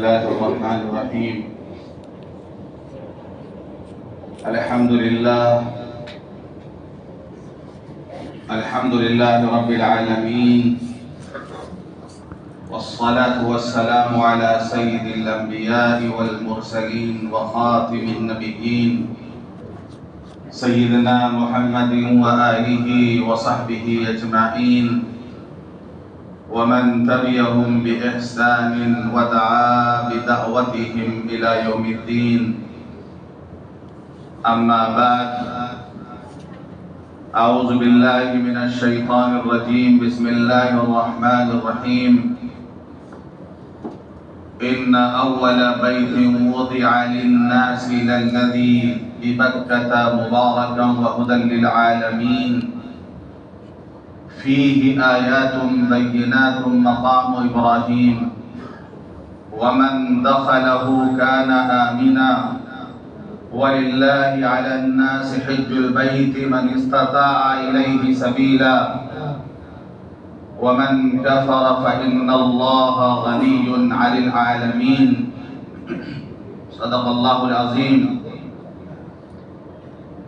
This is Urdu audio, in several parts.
الله الرحمن الرحيم. الحمد لله رب العالمين، والصلاة والسلام على سيد الأنبياء والمرسلين وخاتم النبيين سيدنا محمد وآله وصحبه أجمعين، ومن تبعهم بإحسان ودعا بدعوتهم إلى يوم الدين. أما بعد، أعوذ بالله من الشيطان الرجيم. بسم الله الرحمن الرحيم. إن أول بيت وضع للناس للذي ببكة مباركا وهدى للعالمين، فيه آيات بينات مقام إبراهيم، ومن دخله كان آمنا، ولله على الناس حج البيت من استطاع إليه سبيلا، ومن كفر فإن الله غني عن العالمين. صدق الله العظيم.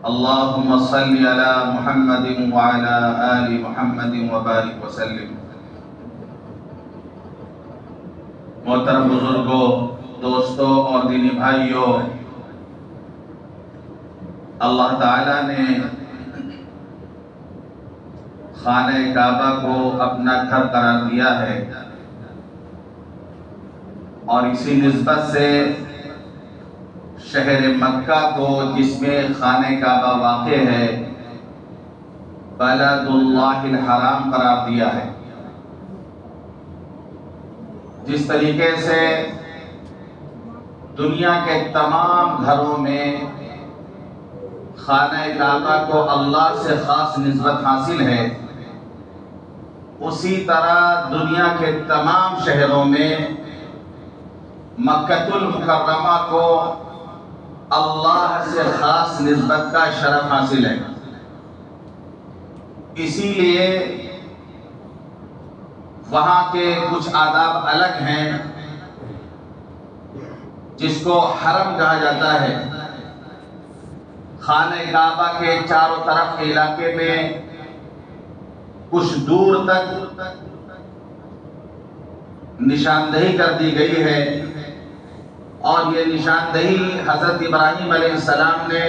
اللهم صل على محمد وعلى آل محمد وبارك وسلم. محترم بزرگوں، دوستوں اور دینی بھائیوں، اللہ تعالیٰ نے خانہ کعبہ کو اپنا گھر قرار دیا ہے، اور اسی نسبت سے شہر مکہ کو، جس میں خانہ کعبہ واقع ہے، بلد اللہ الحرام قرار دیا ہے. جس طریقے سے دنیا کے تمام گھروں میں خانہ کعبہ کو اللہ سے خاص نسبت حاصل ہے، اسی طرح دنیا کے تمام شہروں میں مکہ المکرمہ کو اللہ سے خاص نسبت کا شرف حاصل ہے. اسی لیے وہاں کے کچھ آداب الگ ہیں، جس کو حرم کہا جاتا ہے. خانہ کعبہ کے چاروں طرف کے علاقے میں کچھ دور تک نشاندہی کر دی گئی ہے، اور یہ نشاندہی حضرت ابراہیم علیہ السلام نے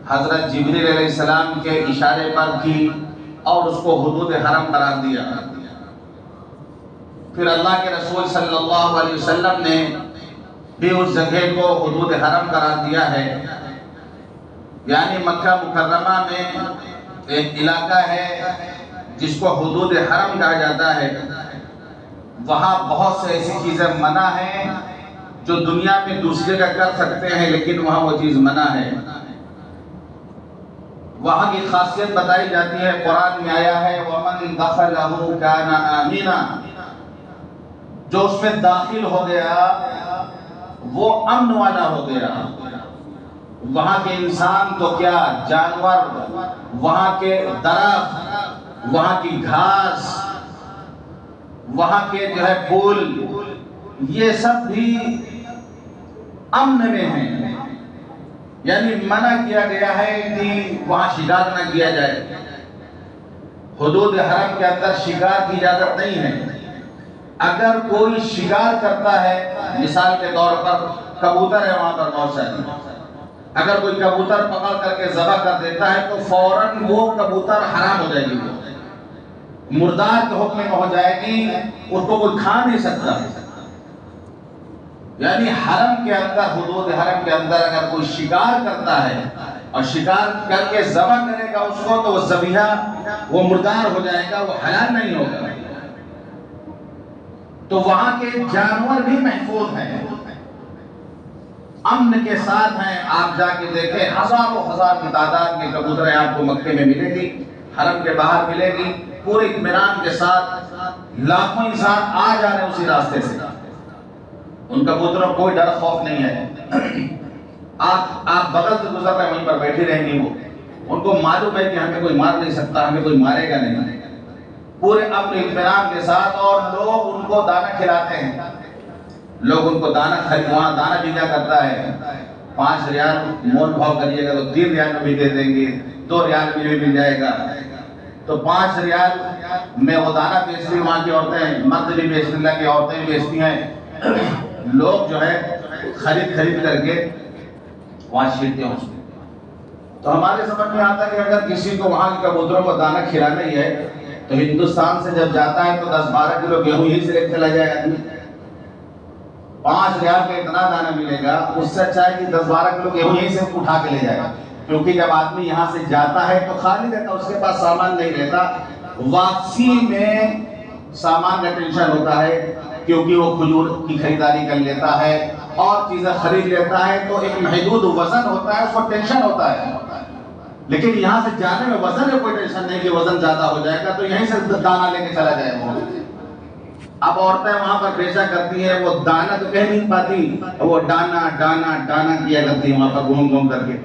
حضرت جبریل علیہ السلام کے اشارے پر کی اور اس کو حدود حرم قرار دیا. پھر اللہ کے رسول صلی اللہ علیہ وسلم نے بھی اس جگہ کو حدود حرم قرار دیا ہے. یعنی مکہ مکرمہ میں ایک علاقہ ہے جس کو حدود حرم کہا جاتا ہے. وہاں بہت سے ایسی چیزیں منع ہیں جو دنیا میں دوسرے کا کر سکتے ہیں، لیکن وہاں وہ چیز منع ہے. وہاں کی خاصیت بتائی جاتی ہے، قرآن میں آیا ہے وَمَنْ دَخَلَهُ كَانَ آمِنًا. جو اس میں داخل ہو گیا وہ امن والا ہو گیا. وہاں کے انسان تو کیا، جانور، وہاں کے درخت، وہاں کی گھاس، وہاں کے جو ہے پھول، یہ سب بھی امن میں ہیں. یعنی منع کیا گیا ہے کہ وہاں شکار نہ کیا جائے. حدود حرم کے اندر شکار کی اجازت نہیں ہے. اگر کوئی شکار کرتا ہے، مثال کے طور پر کبوتر ہے وہاں پر بہت سارے، اگر کوئی کبوتر پکڑ کر کے ذبح کر دیتا ہے تو فوراً وہ کبوتر حرام ہو جائے گی، مردار کے حکم میں ہو جائے گی، اس کو کوئی کھا نہیں سکتا. یعنی حرم کے اندر، حدود حرم کے اندر اگر کوئی شکار کرتا ہے اور شکار کر کے ذبح کرے گا اس کو، تو وہ ذبیحہ، وہ مردار ہو جائے گا، وہ حلال نہیں ہوگا. تو وہاں کے جانور بھی محفوظ ہیں، امن کے ساتھ ہیں. آپ جا کے دیکھیں، ہزاروں ہزار کی تعداد میں کبوتریں آپ کو مکے میں ملے گی، حرم کے باہر ملے گی، پورے اطمینان کے ساتھ. لاکھوں انسان آ جا رہے ہیں اسی راستے سے، ان کبوتروں کو کوئی ڈر خوف نہیں ہے. آپ بغل سے گزر رہے ہیں، وہیں پر بیٹھی رہیں گی. وہ ان کو معلوم ہے کہ ہمیں کوئی مار نہیں سکتا، ہمیں کوئی مارے گا نہیں. پورے اپنے اطمینان کے ساتھ، اور لوگ ان کو دانا کھلاتے ہیں. لوگ ان کو دانا خرید، وہاں دانا بھی کیا کرتا ہے 5 ریال مول بھاؤ کریے گا تو 3 ریال میں بھی دے دیں گے، 2 ریال میں بھی مل جائے گا۔ تو 5 ریال میں وہ دانا بیچتی وہاں کی عورتیں، مرد بھی بیچنے لگے، عورتیں بھی بیچتی ہیں، لوگ جو ہے خرید کر کے وہاں چھیڑتے ہیں۔ تو ہمارے سمجھ میں آتا ہے کہ اگر کسی کو وہاں کے کبوتروں کو دانا کھلانا ہی ہے تو ہندوستان سے جب جاتا ہے تو 10-12 کلو گیہوں ہی سے لے چلا جائے آدمی۔ 5 ریال کا اتنا دانا ملے گا، اس سے اچھا ہے کہ 10-12 کلو گیہوں ہی سے اٹھا کے لے جائے گا، کیونکہ جب آدمی یہاں سے جاتا ہے تو خالی رہتا، اس کے پاس سامان نہیں رہتا، واپسی میں سامان کا ٹینشن ہوتا ہے، کیونکہ وہ کھجور کی خریداری کر لیتا ہے اور چیزیں خرید لیتا ہے، تو ایک محدود وزن ہوتا ہے، اس کو ٹینشن ہوتا ہے۔ لیکن یہاں سے جانے میں وزن میں کوئی ٹینشن نہیں کہ وزن زیادہ ہو جائے گا، تو یہیں سے دانا لے کے چلا جائے گا۔ اب عورتیں وہاں پر بیچا کرتی ہیں، وہ دانا تو کہہ نہیں پاتی، وہ ڈانا ڈانا ڈانا کیا کرتی ہیں وہاں پر گھوم گھوم کر کے۔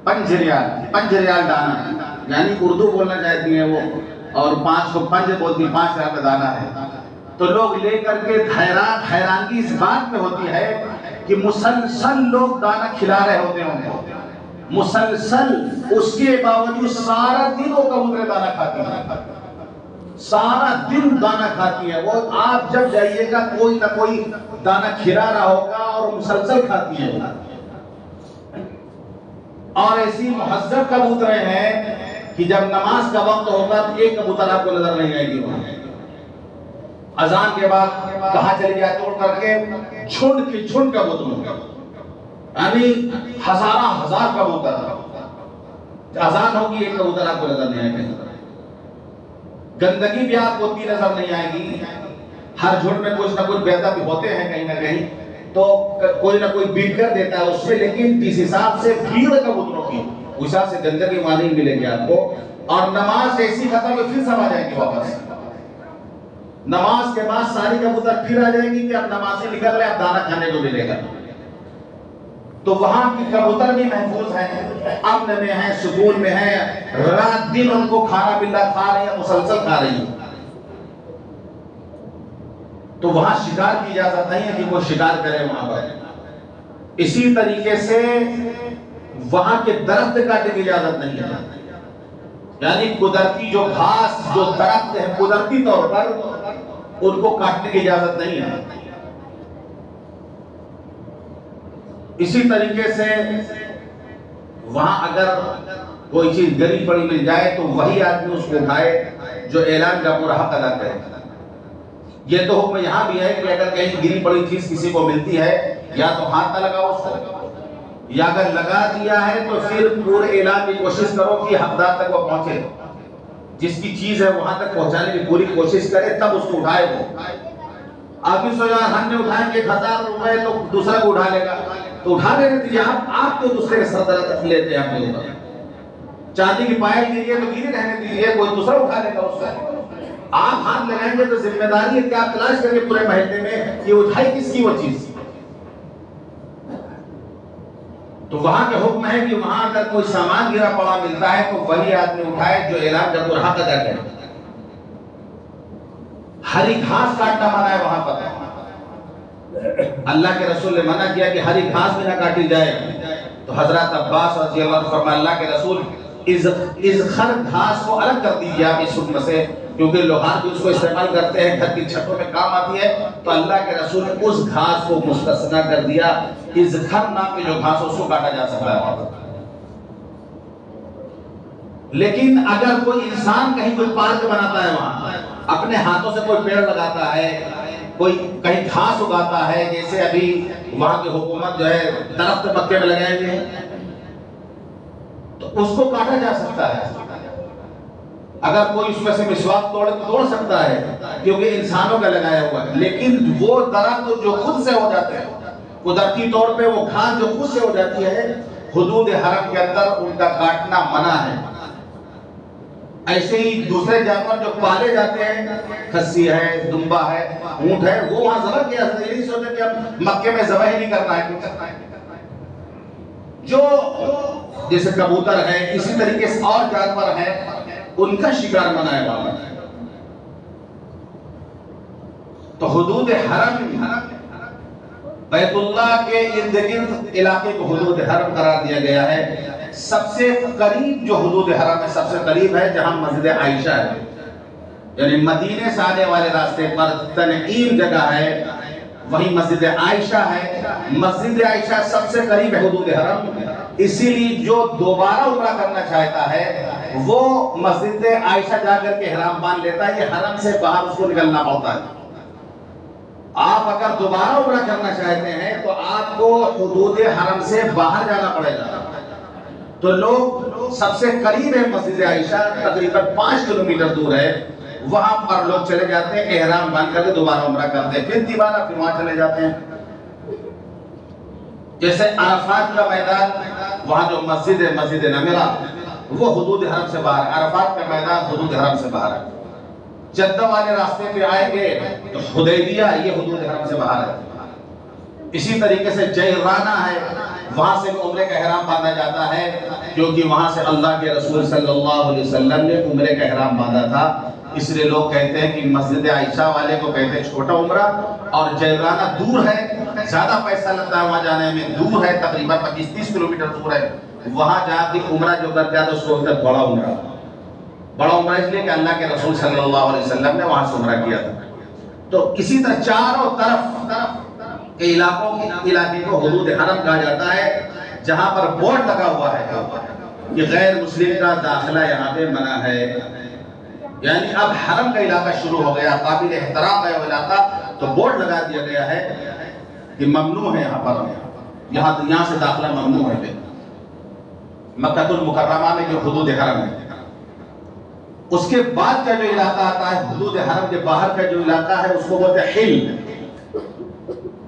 5 ریال ڈانا، یعنی اردو بولنا چاہتی ہیں وہ، اور 5 کو 5 بولتی ہیں، 5 ریال کا دانا ہے۔ تو لوگ لے کر کے حیرانگی اس بات میں ہوتی ہے کہ مسلسل لوگ دانا کھلا رہے ہوتے ہیں، مسلسل، اس کے باوجود سارا دن وہ کبوتریں دانا کھاتی ہیں، سارا دن دانا کھاتی ہیں وہ۔ آپ جب جائیے گا کوئی نہ کوئی دانا کھلا رہا ہوگا اور مسلسل کھاتی ہیں۔ اور ایسی مہذب کبوتریں ہیں کہ جب نماز کا وقت ہوگا تو ایک کبوتر آپ کو نظر نہیں آئے گی وہاں۔ اذان کے بعد کہاں چلی جائے توڑ کر کے جھنڈ کی جھنڈ کبوتر، یعنی ہزار کبوتر، اذان ہوگی ایک کبوتر آپ کو نظر نہیں آئے گا۔ گندگی بھی آپ کو اتنی نظر نہیں آئے گی، ہر جھنڈ میں کچھ نہ کچھ بیٹھا بھی ہوتے ہیں کہیں نہ کہیں، تو کوئی نہ کوئی بیٹ کر دیتا ہے اس میں، لیکن جس حساب سے بھیڑ کبوتروں کی اس حساب سے گندگی وہاں نہیں ملے گی آپ کو۔ اور نماز ایسی ختم ہوئی پھر سب آ جائیں گے واپس، نماز کے بعد ساری کبوتر پھر آ جائیں گی کہ اب نماز سے نکل رہے اب دانا کھانے کو ملے گا۔ تو وہاں کی کبوتر بھی محفوظ ہیں، امن میں ہیں، سکون میں ہیں، رات دن ان کو کھانا ملا کھا رہی ہیں، مسلسل کھا رہی ہیں۔ تو وہاں شکار کی اجازت نہیں ہے کہ کوئی شکار کرے وہاں پر۔ اسی طریقے سے وہاں کے درخت کاٹنے کی اجازت نہیں ہے، یعنی قدرتی جو گھاس جو درخت ہے قدرتی طور پر ان کو کاٹنے کی اجازت نہیں ہے۔ اسی طریقے سے وہاں اگر کوئی چیز گری پڑی مل جائے تو وہی آدمی اس کو اٹھائے جو اعلان کا پورا حق ادا کرے۔ یہ تو حکم یہاں بھی ہے کہ اگر کہیں گری پڑی چیز کسی کو ملتی ہے یا تو ہاتھ نہ لگاؤ اس کو، یا اگر لگا دیا ہے تو پھر پورے اعلان کی کوشش کرو کہ حقدار تک وہ پہنچے، جس کی چیز ہے وہاں تک پہنچانے کی پوری کوشش کرے، تب اس کو اٹھائے۔ وہ آدمی سو یار ہم نے اٹھائیں گے 1000 روپے تو دوسرا کو اٹھا لے گا، تو اٹھا لینے دیجیے، آپ تو دوسرے کے سر لیتے ہیں اپنے اوپر۔ چاندی کی پائل گری ہے تو گری رہنے دیجیے، کوئی دوسرا اٹھا لے گا اس سے۔ آپ ہاتھ لگائیں گے تو ذمہ داری ہے کہ آپ تلاش کریں پورے محلے میں کہ اٹھائی کس کی وہ چیز۔ تو وہاں کا حکم ہے کہ وہاں اگر کوئی سامان گرا پڑا ملتا ہے تو وہی آدمی اٹھائے جو اعلان کا پورا حق ادا کرے۔ ہری گھاس کاٹنا منع ہے وہاں پر، اللہ کے رسول نے منع کیا کہ ہری گھاس بھی نہ کاٹی جائے۔ تو حضرت عباس رضی اللہ عنہ فرمایا اللہ کے رسول اذخر گھاس کو الگ کر دیجیے آپ اس حکم سے، کیونکہ لوہار بھی اس کو استعمال کرتے ہیں، گھر کی چھتوں میں کام آتی ہے، تو اللہ کے رسول نے اس گھاس کو مستثنا کر دیا، اذخر نام کی جو گھاس اس کو کاٹا جا سکتا ہے۔ لیکن اگر کوئی انسان کہیں کوئی پارک بناتا ہے وہاں، اپنے ہاتھوں سے کوئی پیڑ لگاتا ہے، کوئی کہیں گھاس اگاتا ہے، جیسے ابھی وہاں کی حکومت جو ہے درخت مکے میں لگائے ہوئے ہیں، تو اس کو کاٹا جا سکتا ہے۔ اگر کوئی اس میں سے مسواک توڑ سکتا ہے کیونکہ انسانوں کا لگایا ہوا ہے، لیکن وہ درخت جو خود سے ہو جاتے ہیں قدرتی طور پہ، وہ گھاس جو خود سے ہو جاتی ہے، حدود حرم کے اندر ان کا کاٹنا منع ہے۔ ایسے ہی دوسرے جانور جو پالے جاتے ہیں، کھسی ہے، دمبا ہے، اونٹ ہے، وہ وہاں ذبح کیا جاتا ہے، یہ نہیں سوچا کہ اب مکے میں ذبح ہی نہیں کرنا ہے۔ جو جیسے کبوتر ہے، اسی طریقے سے اور جانور ہیں، ان کا شکار منع ہے وہاں۔ تو حدود حرم بیت اللہ کے ارد گرد علاقے کو حدود حرم قرار دیا گیا ہے۔ سب سے قریب جو حدود حرم ہے، سب سے قریب ہے جہاں مسجد عائشہ ہے، یعنی مدینے سے آنے والے راستے پر تنعیم جگہ ہے، وہی مسجد عائشہ ہے۔ مسجد عائشہ سب سے قریب ہے حدود حرم، اسی لیے جو دوبارہ عمرہ کرنا چاہتا ہے وہ مسجد عائشہ جا کر کے احرام باندھ لیتا ہے، یہ حرم سے باہر اس کو نکلنا پڑتا ہے۔ آپ اگر دوبارہ عمرہ کرنا چاہتے ہیں تو آپ کو حدود حرم سے باہر جانا پڑے گا۔ تو لوگ سب سے قریب ہے مسجد عائشہ، تقریباً 5 کلومیٹر دور ہے، وہاں پر لوگ چلے جاتے ہیں، احرام باندھ کر کے دوبارہ عمرہ کرتے ہیں، پھر دوبارہ پھر وہاں چلے جاتے ہیں۔ جیسے عرفات کا میدان، وہاں جو مسجد ہے مسجد نمرہ، وہ حدود حرم سے باہر ہے، عرفات کا میدان حدود حرم سے باہر ہے۔ جدہ والے راستے پہ آئیں گے تو حدیبیہ یہ حدود حرم سے باہر ہے۔ اسی طریقے سے جعرانہ ہے، وہاں سے عمرے کا احرام باندھا جاتا ہے، کیونکہ وہاں سے اللہ کے رسول صلی اللہ علیہ وسلم نے عمرے کا احرام باندھا تھا۔ اس لیے لوگ کہتے ہیں کہ مسجد عائشہ والے کو کہتے ہیں چھوٹا عمرہ، اور جعرانہ دور ہے، زیادہ پیسہ لگتا ہے وہاں جانے میں، دور ہے، تقریباً 25-30 کلومیٹر دور ہے، وہاں جا کے عمرہ جو کرتے ہیں تو اس کو کہتے ہیں بڑا عمرہ۔ بڑا عمرہ اس لیے کہ اللہ کے رسول صلی اللہ علیہ وسلم نے وہاں سے عمرہ کیا تھا۔ تو اسی طرح چاروں طرف کے علاقے کو حدود حرم کہا جاتا ہے، جہاں پر بورڈ لگا ہوا ہے کہ غیر مسلم کا داخلہ یہاں پہ منع ہے، یعنی اب حرم کا علاقہ شروع ہو گیا، قابل احترام ہے وہ علاقہ، تو بورڈ لگا دیا گیا ہے کہ ممنوع ہے یہاں پر، یہاں سے داخلہ ممنوع ہے۔ مکہ المکرمہ میں جو حدود حرم ہے، اس کے بعد کا جو علاقہ آتا ہے حدود حرم کے باہر کا جو علاقہ ہے اس کو بولتے ہیں حل،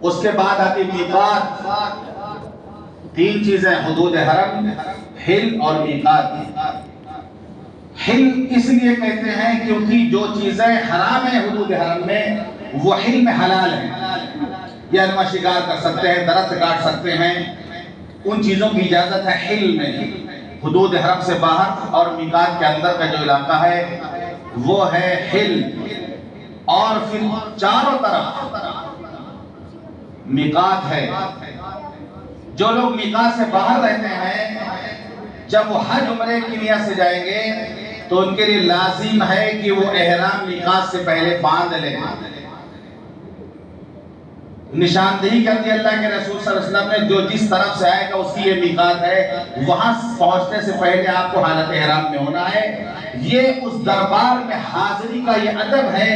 اس کے بعد آتی میقات۔ 3 چیزیں حدود حرم، حل اور میقات۔ حل اس لیے کہتے ہیں کیونکہ جو چیزیں حرام ہیں حدود حرم میں وہ حل میں حلال ہیں، یعنی وہ شکار کر سکتے ہیں، درخت کاٹ سکتے ہیں، ان چیزوں کی اجازت ہے حل میں، حدود حرم سے باہر۔ اور میقات کے اندر کا جو علاقہ ہے وہ ہے حل، اور پھر چاروں طرف میقات ہے۔ جو لوگ میقات سے باہر رہتے ہیں جب وہ حج عمرے کی نیت سے جائیں گے تو ان کے لیے لازم ہے کہ وہ احرام میقات سے پہلے باندھ لیں۔ نشاندہی کر دی اللہ کے رسول صلی اللہ علیہ وسلم نے، جو جس طرف سے آئے گا اس کی یہ میقات ہے، وہاں پہنچنے سے پہلے آپ کو حالت احرام میں ہونا ہے۔ یہ اس دربار میں حاضری کا یہ ادب ہے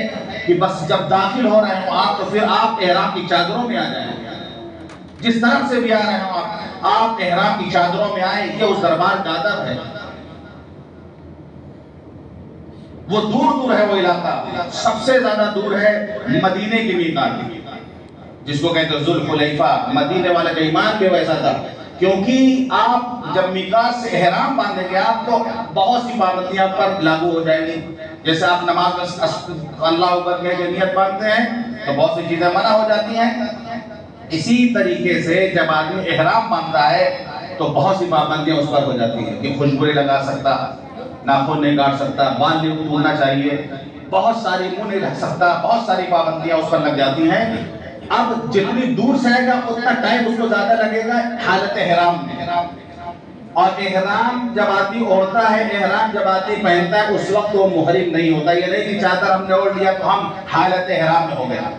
کہ بس جب داخل ہو رہے ہوں آپ تو پھر آپ احرام کی چادروں میں آ جائیں، جس طرف سے بھی آ رہے ہوں آپ احرام کی چادروں میں آئیں، یہ اس دربار کا ادب ہے۔ وہ دور دور ہے وہ علاقہ، سب سے زیادہ دور ہے مدینے کی میقات، جس کو کہتے ہیں ذوالحلیفہ۔ مدینے والا کا ایمان بھی ویسا تھا، کیونکہ آپ جب میقات سے احرام باندھیں گے آپ تو بہت سی پابندیاں پر لاگو ہو جائیں گی۔ جیسے آپ نماز میں اللہ اکبر کہہ کے نیت باندھتے ہیں تو بہت سی چیزیں منع ہو جاتی ہیں۔ اسی طریقے سے جب آدمی احرام باندھتا ہے تو بہت سی پابندیاں اس پر ہو جاتی ہیں کہ خوشبو نہیں لگا سکتا، ناخن نہیں کاٹ سکتا، بال نہیں کھولنا چاہیے، بہت ساری منہ نہیں رکھ سکتا، بہت ساری پابندیاں اس پر لگ جاتی ہیں۔ اب جتنی دور سے آئے گا اتنا ٹائم اس کو زیادہ لگے گا حالت احرام میں۔ اور احرام جب آدمی اوڑھتا ہے، احرام جب آدمی پہنتا ہے اس وقت وہ محرم نہیں ہوتا۔ یہ نہیں کہ چادر ہم نے اوڑھ لیا تو ہم حالت احرام میں ہو گیا۔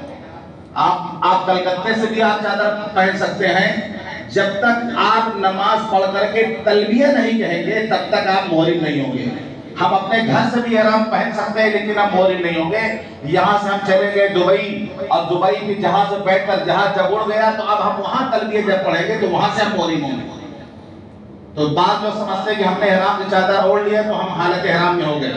آپ کلکتے سے بھی آپ چادر پہن سکتے ہیں، جب تک آپ نماز پڑھ کر کے تلبیہ نہیں کہیں گے تب تک آپ محرم نہیں ہوں گے۔ ہم اپنے گھر سے بھی احرام پہن سکتے ہیں لیکن ہم محرم نہیں ہوں گے۔ یہاں سے ہم چلے گئے دبئی، اور دبئی میں جہاز سے بیٹھ کر جہاز جب اڑ گیا تو اب ہم وہاں تلبیہ جب پڑھیں گے تو وہاں سے ہم محرم ہوں گے۔ تو بعض لوگ سمجھتے ہیں کہ ہم نے احرام کی چادر اوڑھ لیا تو ہم حالت احرام میں ہو گئے۔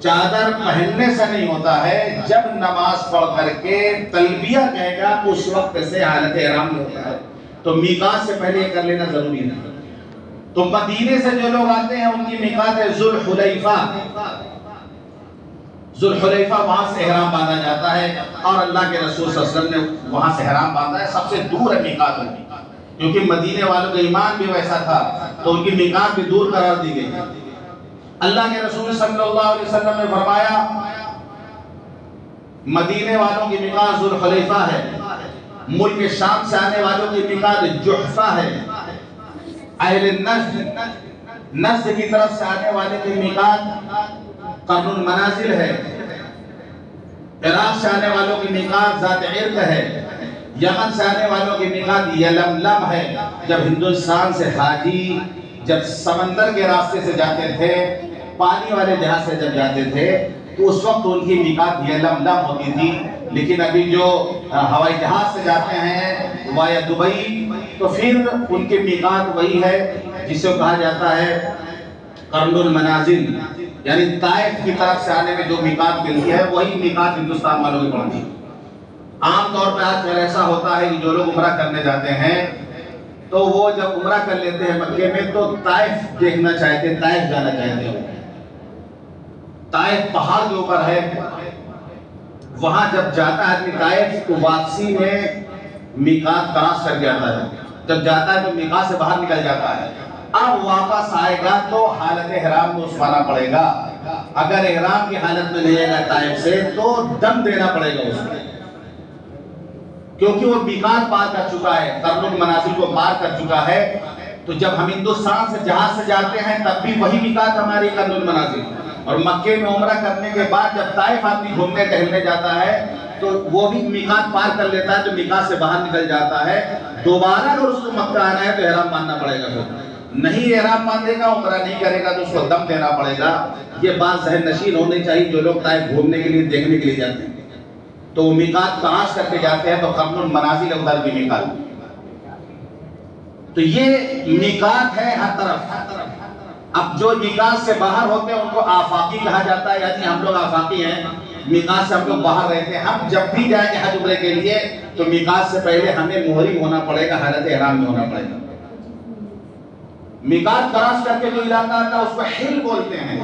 چادر پہننے سے نہیں ہوتا ہے، جب نماز پڑھ کر کے تلبیہ کہے گا اس وقت سے حالت احرام میں ہوتا ہے۔ تو میقات سے پہلے یہ کر لینا ضروری ہے۔ تو مدینے سے جو لوگ آتے ہیں ان کی میقات ہے ذوالحلیفہ۔ ذوالحلیفہ وہاں سے احرام باندھا جاتا ہے، اور اللہ کے رسول صلی اللہ علیہ وسلم نے وہاں سے احرام باندھا ہے۔ سب سے دور ہے میقات ان کی، کیونکہ مدینے والوں کا ایمان بھی ویسا تھا تو ان کی میقات بھی دور قرار دی گئی۔ اللہ کے رسول صلی اللہ علیہ وسلم نے فرمایا مدینے والوں کی میقات ذوالحلیفہ ہے، ملک شام سے آنے والوں کی میقات جحفہ ہے، اہل نجد کی طرف سے آنے والے کی میقات قرن المنازل ہے، عراق سے آنے والوں کی میقات ذات عرق ہے، یمن سے آنے والوں کی میقات یلملم ہے۔ جب ہندوستان سے حاجی جب سمندر کے راستے سے جاتے تھے، پانی والے جہاز سے جب جاتے تھے، تو اس وقت ان کی میقات یلملم ہوتی تھی، لیکن ابھی جو ہوائی جہاز سے جاتے ہیں وائے دبئی، تو پھر ان کی میقات وہی ہے جسے کہا جاتا ہے قرن المنازل، یعنی طائف کی طرف سے آنے میں جو میقات ملتی ہے وہی میقات ہندوستان والوں کی پڑتی ہے۔ عام طور پہ آج کل ایسا ہوتا ہے کہ جو لوگ عمرہ کرنے جاتے ہیں تو وہ جب عمرہ کر لیتے ہیں مکے میں تو طائف دیکھنا چاہتے ہیں، طائف جانا چاہتے ہیں۔ طائف پہاڑ کے اوپر ہے، وہاں جب جاتا ہے آدمی طائف تو واپسی میں میقات کراس کر کے آتا ہے، جب جاتا ہے تو میقات سے باہر نکل جاتا ہے۔ اب واپس آئے گا تو حالت احرام کو اسوانا پڑے گا، اگر احرام کی حالت میں نہیں آئے گا طائف سے تو دم دینا پڑے گا اس کو، کیونکہ وہ میقات پار کر چکا ہے، قرن المنازل کو پار کر چکا ہے۔ تو جب ہم ہندوستان سے جہاز سے جاتے ہیں تب بھی وہی میقات ہماری قرن المنازل، اور مکے میں عمرہ کرنے کے بعد جب طائف آدمی گھومنے ٹہلنے جاتا ہے تو وہ بھی میقات پار کر لیتا ہے، تو میقات سے باہر نکل جاتا ہے۔ دوبارہ اگر اس کو مکہ آنا ہے تو احرام باندھنا پڑے گا، نہیں احرام باندھے گا، عمرہ نہیں کرے گا تو اس کو دم دینا پڑے گا۔ یہ بات ذہن نشین ہونی چاہیے جو لوگ طائف گھومنے کے لیے دیکھنے کے لیے جاتے ہیں، تو وہ میقات کراس کر کے جاتے ہیں تو قرن المنازل ادھر کی میقات۔ تو یہ میقات ہے ہر طرف۔ اب جو میقات سے باہر ہوتے ہیں ان کو آفاقی کہا جاتا ہے، یعنی ہم لوگ آفاقی ہیں، میقات سے ہم لوگ باہر رہتے ہیں۔ ہم جب بھی جائیں گے حج عمرے کے لیے تو میقات سے پہلے ہمیں محرم ہونا پڑے گا، حالت احرام میں ہونا پڑے گا۔ میقات کراس کر کے جو علاقہ آتا ہے اس کو حل بولتے ہیں،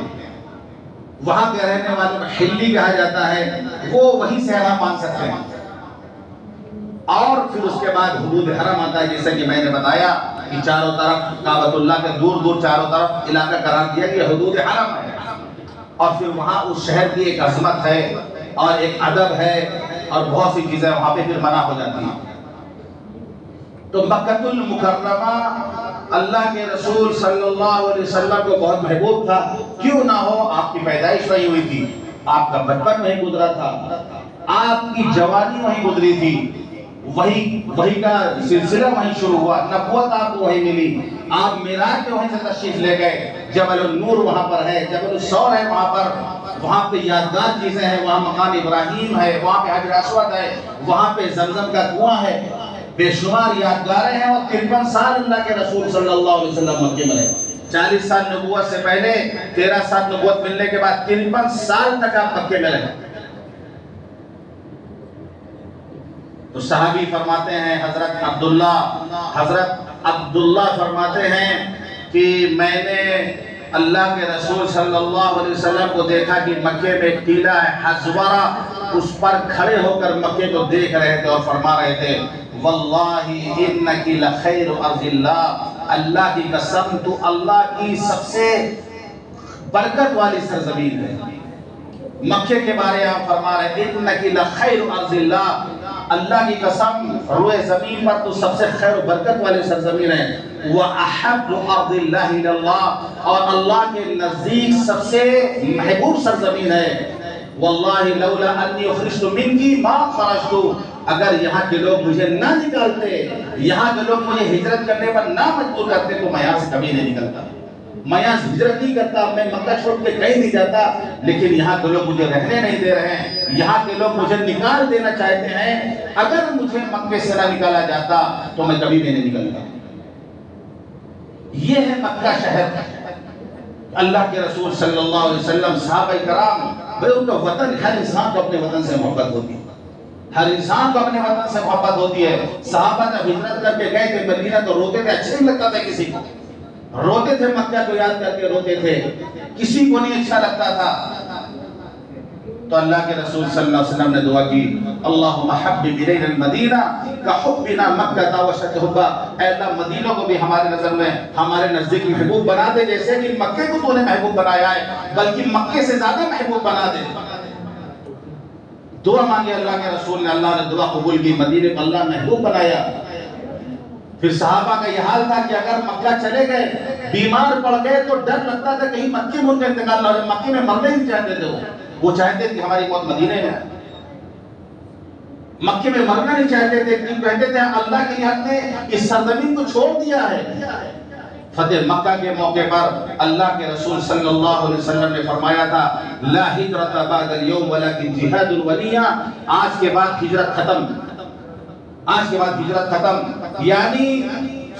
وہاں کے رہنے والوں کو حلی کہا جاتا ہے، وہ وہیں سے احرام باندھ سکتے ہیں۔ اور پھر اس کے بعد حدود حرم آتا ہے، جیسے کہ میں نے بتایا کہ چاروں طرف کعبۃ اللہ کے دور دور چاروں طرف علاقہ قرار دیا کہ یہ حدود حرم ہے، اور پھر وہاں اس شہر کی ایک عظمت ہے اور ایک ادب ہے اور بہت سی چیزیں وہاں پہ پھر منع ہو جاتی ہیں۔ تو مکہ المکرمہ اللہ کے رسول صلی اللہ علیہ وسلم کو بہت محبوب تھا، کیوں نہ ہو، آپ کی پیدائش وہیں ہوئی تھی، آپ کا بچپن وہیں گزرا تھا، آپ کی جوانی وہیں گزری تھی، وہی کا سلسلہ وہیں شروع ہوا، نبوت آپ کو وہیں ملی، آپ معراج پہ وہیں سے تشریف لے گئے، جبل النور وہاں پر ہے، جبل الثور ہے وہاں پہ یادگار چیزیں ہیں، وہاں مقام ابراہیم ہے، وہاں پہ حجر اسود ہے، وہاں پہ زمزم کا کنواں ہے، بے شمار یادگاریں ہیں۔ اور 53 سال اللہ کے رسول صلی اللہ علیہ وسلم مکے میں رہے، 40 سال نبوت سے پہلے، 13 سال نبوت ملنے کے بعد 53 سال تک آپ مکے میں رہے۔ تو صحابی فرماتے ہیں، حضرت عبداللہ فرماتے ہیں کہ میں نے اللہ کے رسول صلی اللہ علیہ وسلم کو دیکھا کہ مکے میں ایک ٹیلہ ہے حزورہ، اس پر کھڑے ہو کر مکے کو دیکھ رہے تھے اور فرما رہے تھے واللہ انکی لخیر ارض اللہ، اللہ کی قسم تو اللہ کی سب سے برکت والی سرزمین ہے۔ مکے کے بارے آپ فرما رہے ہیں انکی لخیر ارض اللہ، اللہ کی قسم روئے زمین پر تو سب سے خیر و برکت والی سرزمین ہے۔ وَأَحَبُّ أَرْضِ اللَّهِ إِلَى اللَّهِ، اور اللہ کے نزدیک سب سے محبوب سرزمین ہے۔ وَاللَّهِ لَوْلَا أَنِّي أُخْرِجْتُ مِنْكِ مَا خَرَجْتُ، اگر یہاں کے لوگ مجھے نہ نکالتے، یہاں کے لوگ مجھے ہجرت کرنے پر نہ مجبور کرتے تو میں یہاں سے کبھی نہیں نکلتا، میں یہاں سے ہجرت نہیں کرتا، میں مکہ چھوڑ کے کہیں نہیں جاتا، لیکن یہاں کے لوگ مجھے رہنے نہیں دے رہے ہیں، یہاں کے لوگ مجھے نکال دینا چاہتے ہیں، اگر مجھے مکے سے نہ نکالا جاتا تو میں کبھی بھی نہیں نکلتا۔ یہ ہے مکہ شہر۔ اللہ کے رسول صلی اللہ علیہ وسلم، صحابہ کرام، بھئی ان کا وطن، ہر انسان کو اپنے وطن سے محبت ہوتی ہے، ہر انسان کو اپنے وطن سے محبت ہوتی ہے۔ صحابہ جب ہجرت کر کے گئے تھے مدینہ تو روتے تھے، اچھا نہیں لگتا تھا کسی کو، روتے تھے، مکہ کو یاد کر کے روتے تھے، کسی کو نہیں اچھا لگتا تھا۔ تو اللہ کے رسول صلی اللہ علیہ وسلم نے دعا کی اللہم حبب الینا المدینہ کحبنا مکہ واشد حبا، اے اللہ مدینہ کو بھی ہمارے نظر میں، ہمارے نزدیک محبوب بنا دے، جیسے کہ مکے کو تو نے محبوب بنایا ہے، بلکہ مکے سے زیادہ محبوب بنا دے۔ دعا مانگی اللہ کے رسول نے، اللہ نے دعا قبول کی، مدینے کو اللہ محبوب بنایا۔ پھر صحابہ کا یہ حال تھا کہ اگر مکہ چلے گئے، بیمار پڑ گئے تو ڈر لگتا تھا کہیں مکی میں ان کا انتقال نہ ہو جائے۔ مکی میں مرنے ہی نہیں چاہتے تھے، وہ چاہتے تھے ہماری موت مدینے میں، مکے میں مرنا نہیں چاہتے تھے، کیوں کہتے تھے اللہ کے لیے ہم نے اس سرزمین کو چھوڑ دیا ہے۔ فتح مکہ کے موقع پر اللہ کے رسول صلی اللہ علیہ وسلم نے فرمایا تھا لا ہجرت بعد اليوم ولکن جہاد الولیہ، آج کے بعد ہجرت ختم، آج کے بعد ہجرت ختم۔ یعنی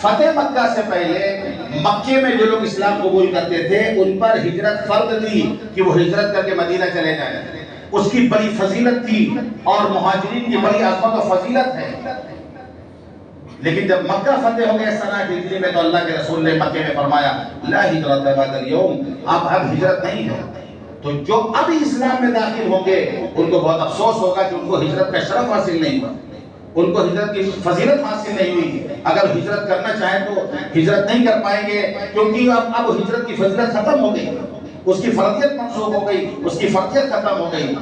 فتح مکہ سے پہلے مکے میں جو لوگ اسلام قبول کرتے تھے ان پر ہجرت فرض تھی کہ وہ ہجرت کر کے مدینہ چلے جائیں، اس کی بڑی فضیلت تھی اور مہاجرین کی بڑی عظمت و فضیلت ہے۔ لیکن جب مکہ فتح ہو گیا سنہ ہجری میں تو اللہ کے رسول نے مکے میں فرمایا لا ہجرت بعد اليوم، اب ہجرت نہیں ہے۔ تو جو اب اسلام میں داخل ہوں گے ان کو بہت افسوس ہوگا کہ ان کو ہجرت کا شرف حاصل نہیں ہوا، ان کو ہجرت کی فضیلت حاصل نہیں ہوئی۔ اگر ہجرت کرنا چاہیں تو ہجرت نہیں کر پائیں گے، کیونکہ اب ہجرت کی فضیلت ختم ہو گئی، اس کی فرضیت منسوخ ہو گئی، اس کی فرضیت ختم ہو گئی۔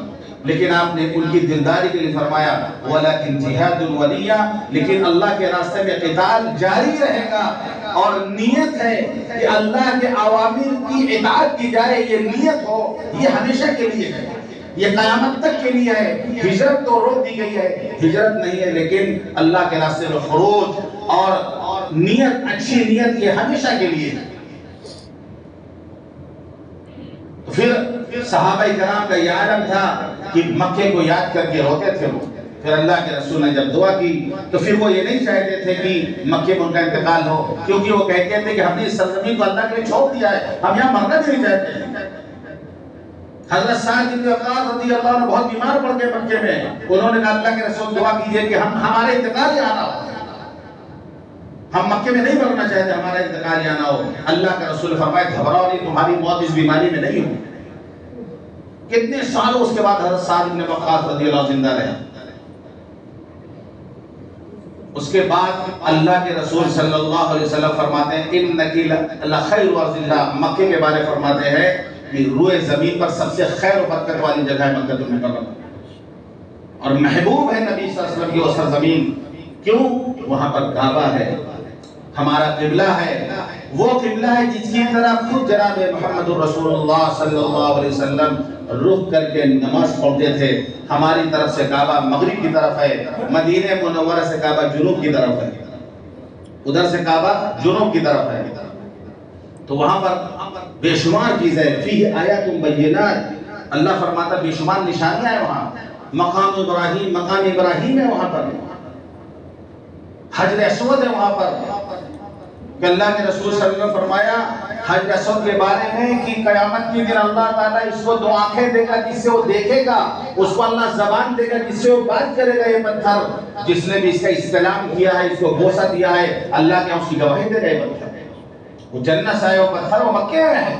لیکن آپ نے ان کی دلداری کے لیے فرمایا وَلَكِنْ جِهَادٌ وَلِيًّا، لیکن اللہ کے راستے میں قتال جاری رہے گا، اور نیت ہے کہ اللہ کے اوامر کی اطاعت کی جائے، یہ نیت ہو، یہ ہمیشہ کے لیے ہے، یہ قیامت تک کے لیے ہے۔ ہجرت تو روک دی گئی ہے، ہجرت نہیں ہے، لیکن اللہ کے راستے میں خروج اور نیت، اچھی نیت، یہ ہمیشہ کے لیے ہے۔ پھر صحابہ کرام کا یہ عالم تھا کہ مکے کو یاد کر کے روتے تھے وہ۔ پھر اللہ کے رسول نے جب دعا کی تو پھر وہ یہ نہیں چاہتے تھے کہ مکے میں ان کا انتقال ہو، کیونکہ وہ کہتے تھے کہ ہم نے اس سرزمین کو اللہ کے لیے چھوڑ دیا ہے، ہم یہاں مرنا بھی نہیں چاہتے۔ حضرت سعد بن وقاص رضی اللہ عنہ بہت بیمار پڑ گئے مکے میں، انہوں نے کہا اللہ کے رسول دعا کیجئے کہ ہمارا انتقال یہاں نہ ہو، ہم مکے میں نہیں مرنا چاہتے، ہمارا انتقال یہاں نہ ہو۔ اللہ کا رسول فرمائے گھبراؤ نہیں، تمہاری موت اس بیماری میں نہیں ہوگی۔ کتنے سالوں اس کے بعد حضرت سعد بن وقاص رضی اللہ عنہ زندہ رہے۔ اس کے بعد اللہ کے رسول صلی اللہ علیہ وسلم فرماتے ہیں انکی لخیر ارض اللہ، مکے کے بارے فرماتے ہیں کہ روئے زمین پر سب سے خیر و برکت والی جگہ ہے مکہ المکرمہ، اور محبوب ہے نبی صلی اللہ علیہ وسلم کی وہ سرزمین۔ کیوں؟ وہاں پر کعبہ ہے، ہمارا قبلہ ہے، وہ قبلہ ہے جس کی طرف خود جناب محمد رسول اللہ صلی اللہ علیہ وسلم رخ کر کے نماز پڑھتے تھے۔ ہماری طرف سے کعبہ مغرب کی طرف ہے، مدینہ منورہ سے کعبہ جنوب کی طرف ہے، ادھر سے کعبہ جنوب کی طرف ہے۔ تو وہاں پر بے شمار چیزیں، فیہ آیات بینات، اللہ فرماتا بے شمار نشانیاں ہیں وہاں۔ مقام ابراہیم ہے وہاں پر، حجر اسود ہے وہاں پر، کہ اللہ کے رسول صلی اللہ علیہ وسلم فرمایا حجر اسود کے بارے میں کہ قیامت کے دن اللہ تعالیٰ اس کو دو آنکھیں دے گا جس سے وہ دیکھے گا، اس کو اللہ زبان دے گا جس سے وہ بات کرے گا۔ یہ پتھر جس نے بھی اس کا استلام کیا ہے، اس کو بوسہ دیا ہے، اللہ کے اس کی گواہی دے گا۔ یہ پتھر وہ جنت سے آئے وہ پتھر، وہ مکے میں ہے۔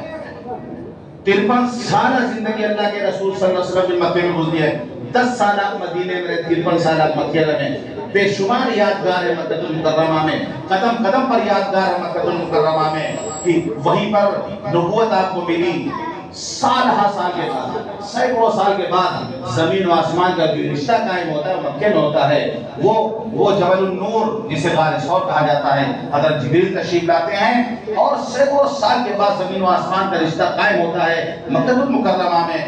53 سالہ زندگی اللہ کے رسول صلی اللہ علیہ وسلم نے مکے میں گزری ہے، 10 سال آپ مدینے میں، 53 سال آپ مکے میں، بے شمار یادگار ہے مکہ المکرمہ میں، قدم قدم پر یادگار ہے مکہ المکرمہ میں، کہ وہیں پر نبوت آپ کو ملی۔ سال ہا سال کے بعد، سینکڑوں سال کے بعد زمین و آسمان کا جو رشتہ قائم ہوتا ہے مکے میں ہوتا ہے، وہ جبل النور جسے غار ثور کہا جاتا ہے، حضرت جبریل تشریف لاتے ہیں اور سینکڑوں سال کے بعد زمین و آسمان کا رشتہ قائم ہوتا ہے مکہ المکرمہ میں۔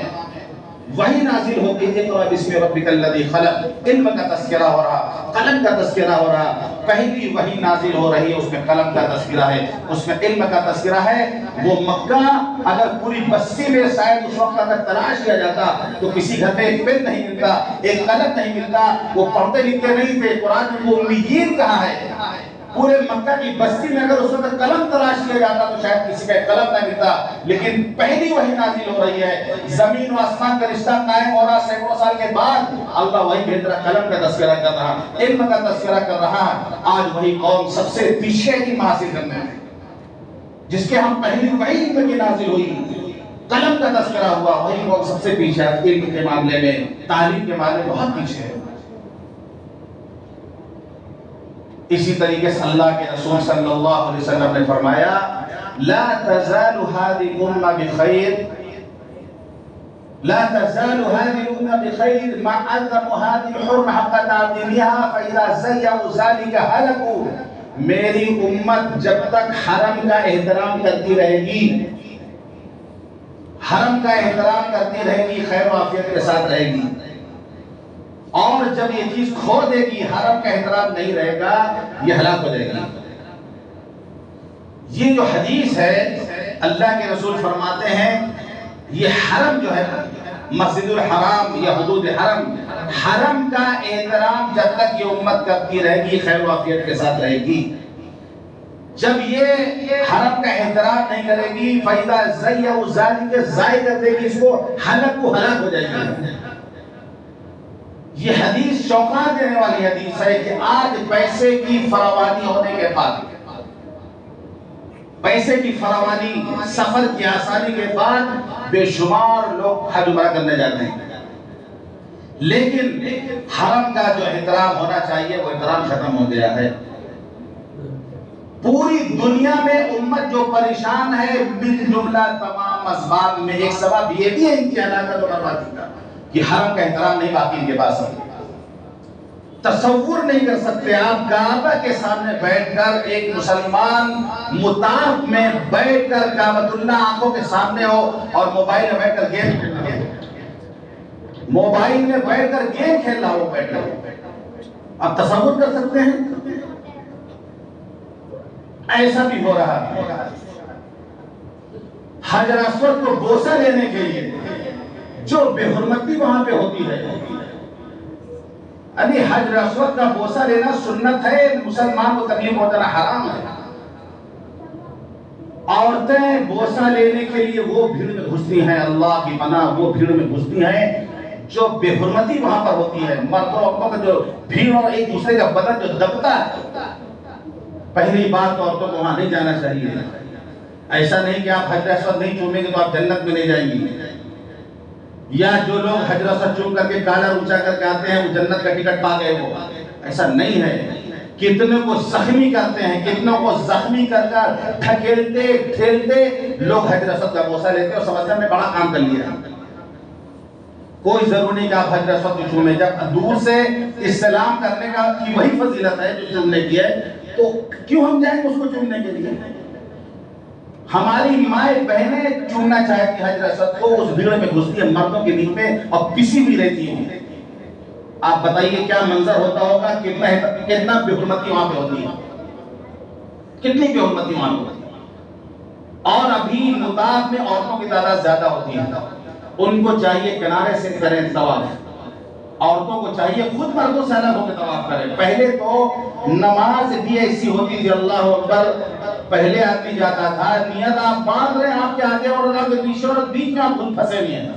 وہی نازل ہوتی ہے اقرأ بسم ربک الذی خلق، علم کا تذکرہ ہو رہا، قلم کا تذکرہ ہو رہا، پہلی وہی نازل ہو رہی ہے، اس میں قلم کا تذکرہ ہے، اس میں علم کا تذکرہ ہے۔ وہ مکہ اگر پوری بستی میں شاید اس وقت اگر تلاش کیا جاتا تو کسی گھر میں ایک پین نہیں ملتا، ایک قلم نہیں ملتا، وہ پڑھتے لکھتے نہیں تھے، قرآن میں وہ امیین کہا ہے۔ پورے مکہ کی بستی میں اگر اس وقت قلم تلاش کیا جاتا تو شاید کسی کا قلم نہ ملتا، لیکن پہلی وہی نازل ہو رہی ہے، زمین و آسمان کا رشتہ قائم ہو رہا، سینکڑوں سال کے بعد اللہ وہی بھیج رہا، قلم کا تذکرہ کر رہا، علم کا تذکرہ کر رہا۔ آج وہی قوم سب سے پیچھے علم حاصل کرنے میں، جس کے ہم پہلی وہی علم کی نازل ہوئی، قلم کا تذکرہ ہوا، وہی قوم سب سے پیچھے ہے، علم کے معاملے میں، تعلیم کے معاملے میں بہت پیچھے ہے۔ اسی طریقے سے اللہ کے رسول صلی اللہ علیہ وسلم نے فرمایا لا تزال هذه الامه بخير لا تزال هذه الأمة بخير ما عظموا هذه الحرمة حق تعظيمها فإذا زيّنوا ذلك هلكوا. میری امت جب تک حرم کا احترام کرتی رہے گی، حرم کا احترام کرتی رہے گی، خیر و عافیت کے ساتھ رہے گی، اور جب یہ چیز کھو دے گی، حرم کا احترام نہیں رہے گا، یہ ہلاک ہو جائے گی. یہ جو حدیث ہے اللہ کے رسول فرماتے ہیں یہ حرم جو ہے مسجد الحرام یا حدود حرم، حرم کا احترام جب تک یہ امت کرتی رہے گی خیر و عافیت کے ساتھ رہے گی. جب یہ حرم کا احترام نہیں کرے گی فَإِذَا زَيَّعُ ذَلِكَ زائد کر دے گی، اس کو ہلاک ہو جائے گی. یہ حدیث چونکا دینے والی حدیث ہے کہ آج پیسے کی فراوانی ہونے کے بعد، پیسے کی فراوانی، سفر کی آسانی کے بعد بے شمار لوگ حج عمرہ کرنے جاتے ہیں، لیکن حرم کا جو احترام ہونا چاہیے وہ احترام ختم ہو گیا ہے. پوری دنیا میں امت جو پریشان ہے من جملہ تمام اسباب میں ایک سبب یہ بھی ہے ان کی ہلاکت و بربادی کا کہ حرم کا احترام نہیں باقی ان کے پاس ہے. تصور نہیں کر سکتے آپ کعبہ کے سامنے بیٹھ کر ایک مسلمان مطاف میں بیٹھ کر کعبۃ اللہ آنکھوں کے سامنے ہو اور موبائل میں بیٹھ کر گیم کھیل رہا ہو، موبائل میں بیٹھ کر گیم کھیل رہا ہو بیٹھ کر. آپ تصور کر سکتے ہیں؟ ایسا بھی ہو رہا ہے. حجر اسود کو بوسہ لینے کے لیے جو بے حرمتی وہاں پہ ہوتی ہے، ابھی حجر اسود کا بوسہ لینا سنت ہے، مسلمان کو تکلیف پہنچانا حرام ہے. عورتیں بوسہ لینے کے لیے وہ بھیڑ میں گھستی ہیں، اللہ کی پناہ وہ بھیڑ میں گھستی ہیں جو بے حرمتی وہاں پر ہوتی ہے. مرد و عورتوں کا جو بھیڑ اور ایک دوسرے کا بدن جو دبتا ہے، پہلی بات عورتوں کو وہاں نہیں جانا چاہیے. ایسا نہیں کہ آپ حجر اسود نہیں چومیں گے تو آپ جنت میں نہیں جائیں گی، یا جو لوگ حجر اسود چوم کر کے کالا اونچا کر کے آتے ہیں وہ جنت کا ٹکٹ پا گئے، وہ ایسا نہیں ہے. کتنے کو زخمی کرتے ہیں، کتنوں کو زخمی کر کر ٹھکیلتے ٹھیلتے لوگ حجر اسود کا بوسہ لیتے ہیں اور سمجھتے ہیں ہم نے بڑا کام کر لیا. کوئی ضروری نہیں کہ آپ حجر اسود کو چومیں. جب دور سے استلام کرنے کا کی وہی فضیلت ہے جو چومنے کی ہے، تو کیوں ہم جائیں گے اس کو چومنے کے لیے؟ ہماری مائیں بہنیں چومنا چاہتی ہیں حجر اسود کو، اس بھیڑ میں گھستی ہے مردوں کے بیچ میں اور پسی بھی رہتی ہیں. آپ بتائیے کیا منظر ہوتا ہوگا، کتنا بے حرمتی وہاں پہ ہوتی ہے، کتنی بے حرمتی وہاں پہ ہوتی ہے. اور ابھی مطاف میں عورتوں کی تعداد زیادہ ہوتی ہے، ان کو چاہیے کنارے سے کریں طواف. عورتوں کو چاہیے خود مردوں سے الگ ہو کے طواف کریں. پہلے تو نماز بھی ایسی ہوتی تھی، اللہ اکبر پہلے آدمی جاتا تھا، نیت آپ باندھ رہے ہیں آپ کے آگے اور آپ کے پیچھے اور بیچ میں آپ خود پھنسے ہوئے ہیں.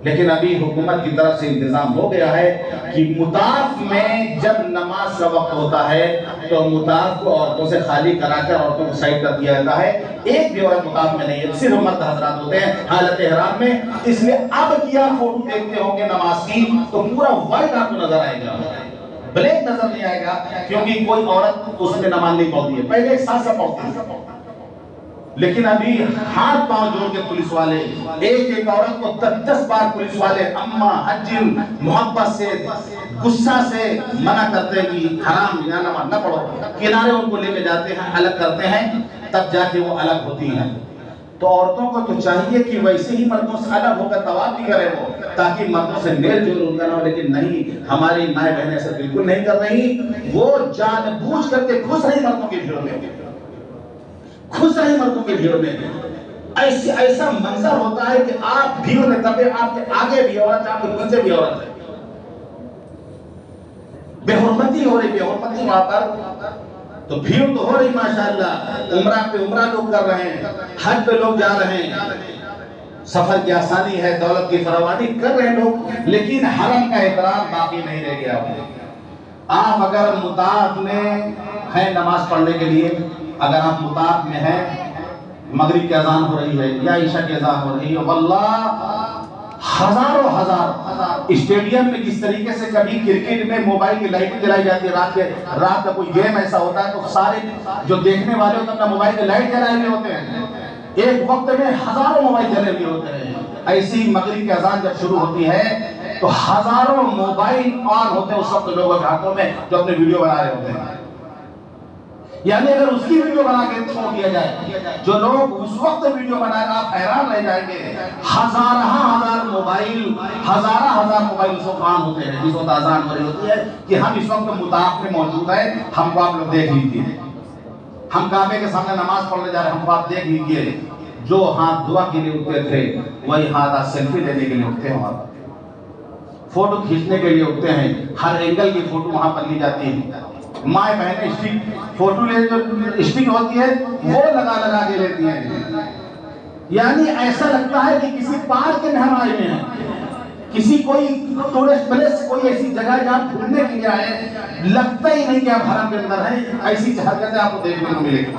لیکن ابھی حکومت کی طرف سے انتظام ہو گیا ہے کہ مطاف میں جب نماز کا وقت ہوتا ہے تو مطاف کو عورتوں سے خالی کرا کر عورتوں کو سائڈ کر دیا جاتا ہے. ایک بھی عورت مطاف میں نہیں ہے، صرف مرد حضرات ہوتے ہیں حالت احرام میں. اس لیے اب کیا فوٹو دیکھتے ہوں گے نماز کی تو پورا وائٹ آپ کو نظر آئے گا، بلیک نظر نہیں آئے گا، کیونکہ کوئی عورت اس میں نماز نہیں پڑھتی ہے. پہلے ایک ساتھ ساتھ پڑھتی ہے، لیکن ابھی ہاتھ پاؤں جوڑ کے پولیس والے ایک ایک عورت کو 10 بار پولیس والے اماں حجم محبت سے غصہ سے منع کرتے ہیں کہ حرام یا نماز نہ پڑھو. کنارے ان کو لے کے جاتے ہیں، الگ کرتے ہیں، تب جا کے وہ الگ ہوتی ہیں. تو عورتوں کو تو چاہیے کہ ویسے ہی مردوں سے الگ ہو کر طواف بھی کرے وہ، تاکہ مردوں سے میل جول ان کا نہ ہو. لیکن نہیں، ہماری مائیں بہنیں ایسا بالکل نہیں کر رہی. وہ جان بوجھ کر کے گھس رہی مردوں کی بھیڑ میں، گھس رہی مردوں کی بھیڑ میں. ایسا منظر ہوتا ہے کہ آپ بھیڑ میں دبے، آپ کے آگے بھی عورت، آپ کے پیچھے بھی عورت ہے. بے حرمتی ہو رہی، بے حرمتی وہاں پر. تو بھیڑ تو ہو رہی ماشاءاللہ، عمرہ پہ عمرہ لوگ کر رہے ہیں، حج پہ لوگ جا رہے ہیں، سفر کی آسانی ہے، دولت کی فراوانی کر رہے ہیں لوگ، لیکن حرم کا احترام باقی نہیں رہ گیا. آپ اگر مطاف میں ہیں نماز پڑھنے کے لیے، اگر آپ مطاف میں ہیں، مغرب کی اذان ہو رہی ہے یا عشاء کی اذان ہو رہی ہے، واللہ ہزاروں ہزار اسٹیڈیم میں جس طریقے سے کبھی کرکٹ میں موبائل کی لائٹیں جلائی جاتی ہے، رات کا کوئی گیم ایسا ہوتا ہے تو سارے جو دیکھنے والے ہوتے ہیں اپنا موبائل کی لائٹ جلائے ہوئے ہوتے ہیں. ایک وقت میں ہزاروں موبائل جلے ہوئے ہوتے ہیں. ایسی مغرب کی اذان جب شروع ہوتی ہے تو ہزاروں موبائل آن ہوتے ہیں اس وقت لوگوں کے ہاتھوں میں جو اپنے ویڈیو بنا رہے ہوتے ہیں. یعنی اگر اس کی ویڈیو بنا کے چھوڑ دیا جائے، جو لوگ اس وقت ویڈیو بنا رہے آپ حیران رہ جائیں گے. ہزار موبائل اس وقت آن ہوتے ہیں جس وقت اذان ہو رہی ہوتی ہے کہ ہم اس وقت مطاف میں موجود ہیں، ہم کو آپ لوگ دیکھ لیجیے. ہم کعبے کے سامنے نماز پڑھنے جا رہے ہیں، ہم کو آپ دیکھ لیجیے. جو ہاتھ دعا کے لیے اٹھتے تھے وہی ہاتھ سیلفی لینے کے لیے اٹھتے ہیں، وہاں فوٹو کھینچنے کے لیے اٹھتے ہیں. ہر اینگل کی فوٹو وہاں پر لی جاتی ہے. مائیں بہنیں اسٹک فوٹو لے جو اسٹک ہوتی ہے وہ لگا کے لیتی ہیں. یعنی ایسا لگتا ہے کہ کسی پارک میں ہم آئے ہوئے ہیں، کسی کوئی ٹورسٹ پلیس، کوئی ایسی جگہ جہاں گھومنے کے لیے آئے. لگتا ہی نہیں کہ آپ حرم کے اندر ہیں. ایسی حرکتیں آپ کو دیکھنے کو ملے گی،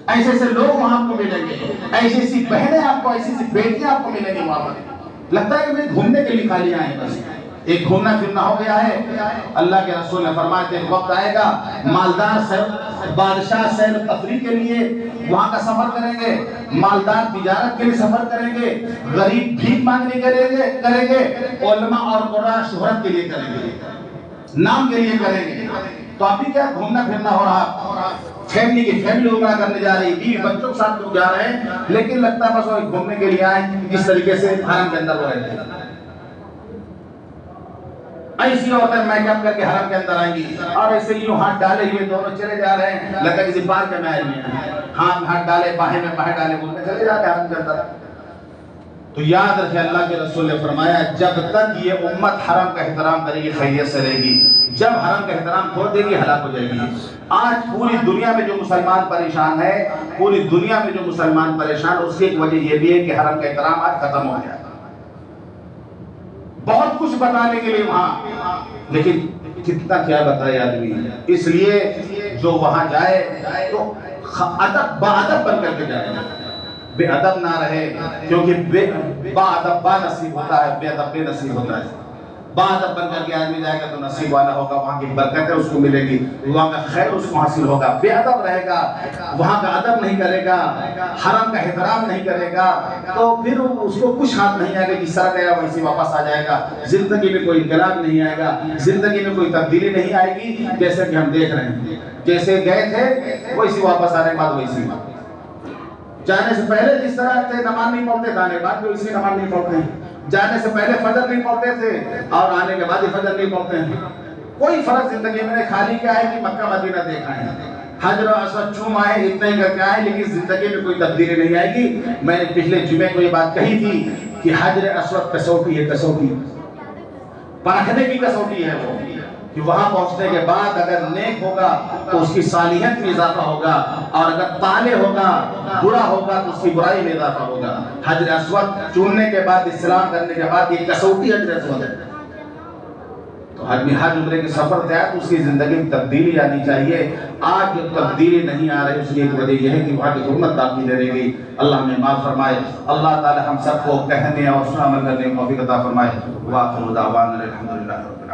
ایسے ایسے لوگ وہاں آپ کو ملیں گے، ایسی ایسی بہنیں آپ کو، ایسی ایسی بیٹیاں آپ کو ملیں گی وہاں پر. لگتا ہے کہ میں گھومنے کے لیے خالی آئے بس. ایک گھومنا پھرنا ہو گیا ہے. اللہ کے رسول نے فرمایا کہ ایک وقت آئے گا مالدار بادشاہ سیر و تفریح کے لیے وہاں کا سفر کریں گے، مالدار تجارت کے لیے سفر کریں گے، غریب بھیک مانگنے کریں گے، علماء اور قرآن شہرت کے لیے کریں گے، نام کے لیے کریں گے. تو ابھی کیا گھومنا پھرنا ہو رہا، فیملی عمرہ کرنے جا رہی، بیوی بچوں کے ساتھ لوگ جا رہے ہیں، لیکن لگتا ہے بس وہ گھومنے کے لیے آئے جس طریقے سے حرم کے اندر وہ رہتے ہیں. ایسی عورتیں میک اپ کر کے حرم کے اندر آئیں گی اور ایسے یوں ہاتھ ڈالے ہوئے دونوں چلے جا رہے ہیں، لگتا ہے کسی پارک میں آئے ہوئے ہیں. ہاتھ ڈالے باہیں میں باہیں ڈالے بولتے چلے جاتے ہیں حرم کے اندر. تو یاد رکھے اللہ کے رسول نے فرمایا جب تک یہ امت حرم کا احترام کرے گی خیریت سے رہے گی، جب حرم کا احترام کھوڑ دے گی ہلاک ہو جائے گی. آج پوری دنیا میں جو مسلمان پریشان ہے، پوری دنیا میں جو مسلمان پریشان، اس کی ایک وجہ یہ بھی ہے کہ حرم کا احترام آج ختم ہو گیا. بہت کچھ بتانے کے لیے وہاں، لیکن کتنا کیا بتائے آدمی. اس لیے جو وہاں جائے تو ادب با ادب بن کر کے جائے، بے ادب نہ رہے، کیونکہ با ادب با نصیب ہوتا ہے، بے ادب بے نصیب ہوتا ہے. با ادب بن کر کے آدمی جائے گا تو نصیب والا ہوگا، وہاں کی برکتیں اس کو ملے گی، وہاں کا خیر اس کو حاصل ہوگا. بے ادب رہے گا، وہاں کا ادب نہیں کرے گا، حرم کا احترام نہیں کرے گا، تو پھر اس کو کچھ ہاتھ نہیں آئے گا. جس طرح گیا ویسے واپس آ جائے گا. زندگی میں کوئی انقلاب نہیں آئے گا، زندگی میں کوئی تبدیلی نہیں آئے گی. جیسے کہ ہم دیکھ رہے ہیں، جیسے گئے تھے ویسے واپس آنے کے بعد ویسے جانے سے پہلے جس طرح تھے نماز نہیں پڑھتے، آنے کے بعد بھی اسی نماز نہیں پڑھتے ہیں. جانے سے پہلے فجر نہیں پڑھتے تھے اور آنے کے بعد ہی فجر نہیں پڑھتے ہیں. کوئی فرق زندگی میں خالی کیا ہے کہ مکہ مدینہ دیکھا ہے، حجر و اسود چوم آئے، اتنا ہی کر کے آئے، لیکن زندگی میں کوئی تبدیلی نہیں آئے گی. میں نے پچھلے جمعے کو یہ بات کہی تھی کہ حجر اسود کسوٹی ہے، کسوٹی پرکھنے کی کسوٹی ہے وہ، کہ وہاں پہنچنے کے بعد اگر نیک ہوگا تو اس کی صالحیت میں اضافہ ہوگا، اور اگر طالع ہوگا، برا ہوگا تو اس کی برائی میں اضافہ ہوگا. حجر اسود چومنے کے بعد، اسلام کرنے کے بعد یہ کسوٹی حجر اسود ہے. تو حج عمرے کے سفر طے تو اس کی زندگی میں تبدیلی آنی چاہیے. آج جو تبدیلی نہیں آ رہی اس کی ایک وجہ یہ ہے کہ وہاں کی حرمت باقی رہ گئی. اللہ ہمیں معاف فرمائے. اللہ تعالی ہم سب کو کہنے اور سننے عمل کرنے کی توفیق عطا فرمائے. وآخر دعوانا الحمدللہ رب العالمین.